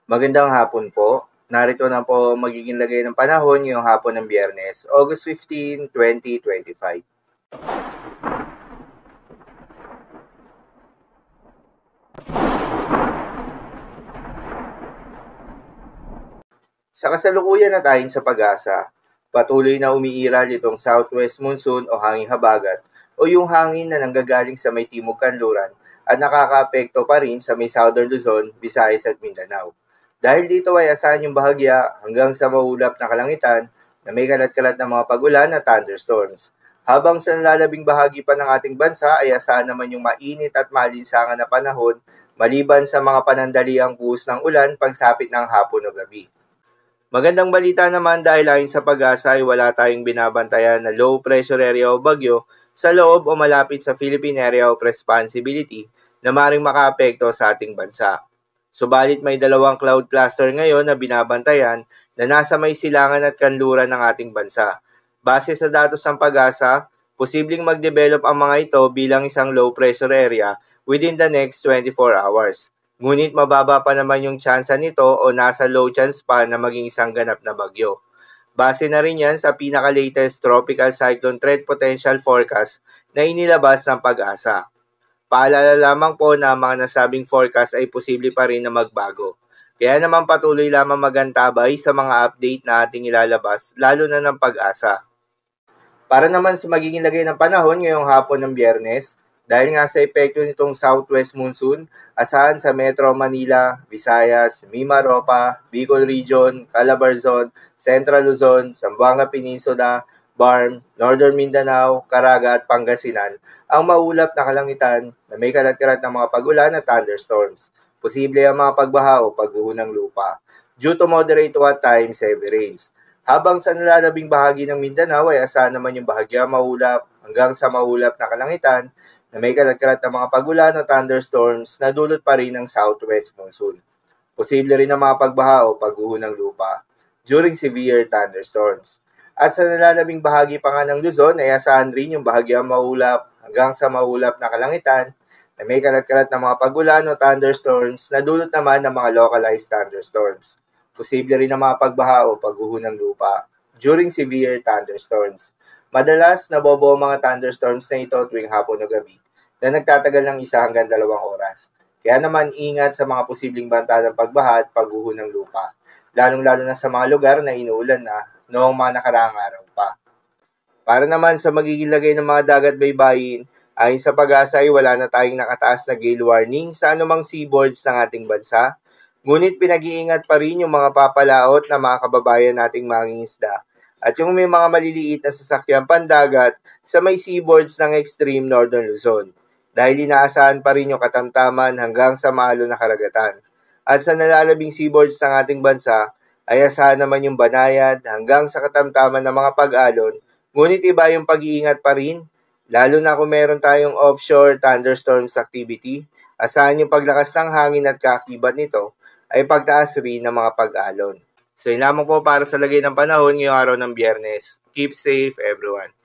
Magandang hapon po. Narito na po ang magiging lagay ng panahon ngayong hapon ng Biyernes, August 15, 2025. Sa kasalukuyan at ayon sa pag-asa, patuloy na umiiral itong southwest monsoon o hanging habagat o yung hangin na nanggagaling sa may timog kanluran at nakakaapekto pa rin sa may southern Luzon, Visayas at Mindanao. Dahil dito ay asahan yung bahagya hanggang sa maulap na kalangitan na may kalat-kalat na mga pag-ulan at thunderstorms. Habang sa nalalabing bahagi pa ng ating bansa ay asahan naman yung mainit at malinsangan na panahon maliban sa mga panandaliang buhos ng ulan pagsapit ng hapon o gabi. Magandang balita naman dahil ayon sa pag-asa ay wala tayong binabantayan na low pressure area o bagyo sa loob o malapit sa Philippine Area of Responsibility na maring makaapekto sa ating bansa. Subalit may dalawang cloud cluster ngayon na binabantayan na nasa may silangan at kanluran ng ating bansa. Base sa datos ng pag-asa, posibleng mag-develop ang mga ito bilang isang low pressure area within the next 24 hours. Ngunit mababa pa naman yung tsansa nito o nasa low chance pa na maging isang ganap na bagyo. Base na rin yan sa pinaka-latest Tropical Cyclone Threat Potential Forecast na inilabas ng pag-asa. Paalala lamang po na ang mga nasabing forecast ay posible pa rin na magbago. Kaya naman patuloy lamang magantabay sa mga update na ating ilalabas, lalo na ng pag-asa. Para naman sa magiging lagay ng panahon ngayong hapon ng Biyernes, dahil nga sa epekto nitong southwest monsoon, asahan sa Metro Manila, Visayas, Mimaropa, Bicol Region, Calabarzon, Central Luzon, Zamboanga Peninsula, Barm, Northern Mindanao, Caraga at Pangasinan ang maulap na kalangitan na may kalat-kalat ng mga pag-ulan at thunderstorms. Posible ang mga pagbaha o pagguho ng lupa due to moderate to at times heavy rains. Habang sa nalalabing bahagi ng Mindanao ay asahan naman yung bahagya maulap hanggang sa maulap na kalangitan na may kalat-kalat na mga pagulan o thunderstorms na dulot pa rin ng southwest monsoon. Posible rin ang mga pagbaha o pagguho ng lupa during severe thunderstorms. At sa nalalabing bahagi pa nga ng Luzon ay asahan rin yung bahagyang maulap hanggang sa maulap na kalangitan na may kalat-kalat na mga pagulan o thunderstorms na dulot naman ng mga localized thunderstorms. Posible rin ang mga pagbaha o pagguho ng lupa during severe thunderstorms. Madalas, nabobo ang mga thunderstorms na ito tuwing hapon o gabi na nagtatagal ng 1 hanggang 2 oras. Kaya naman ingat sa mga posibleng banta ng pagbaha at pagguho ng lupa, lalong-lalo na sa mga lugar na inuulan na noong mga nakaraang araw pa. Para naman sa magiging lagay ng mga dagat baybayin, ayon sa pag-asa ay wala na tayong nakataas na gale warning sa anumang seaboards ng ating bansa, ngunit pinag-iingat pa rin yung mga papalaot na mga kababayan nating mangingisda at yung may mga maliliit na sasakyan pandagat sa may seaboards ng extreme northern Luzon dahil inaasahan pa rin yung katamtaman hanggang sa maalo na karagatan. At sa nalalabing seaboards ng ating bansa ay asahan naman yung banayad hanggang sa katamtaman ng mga pag-alon, ngunit iba yung pag-iingat pa rin, lalo na kung meron tayong offshore thunderstorms activity, asahan yung paglakas ng hangin at kaakibat nito ay pagtaas rin ng mga pag-alon. So yun lamang po para sa lagay ng panahon ngayong araw ng Biyernes. Keep safe everyone.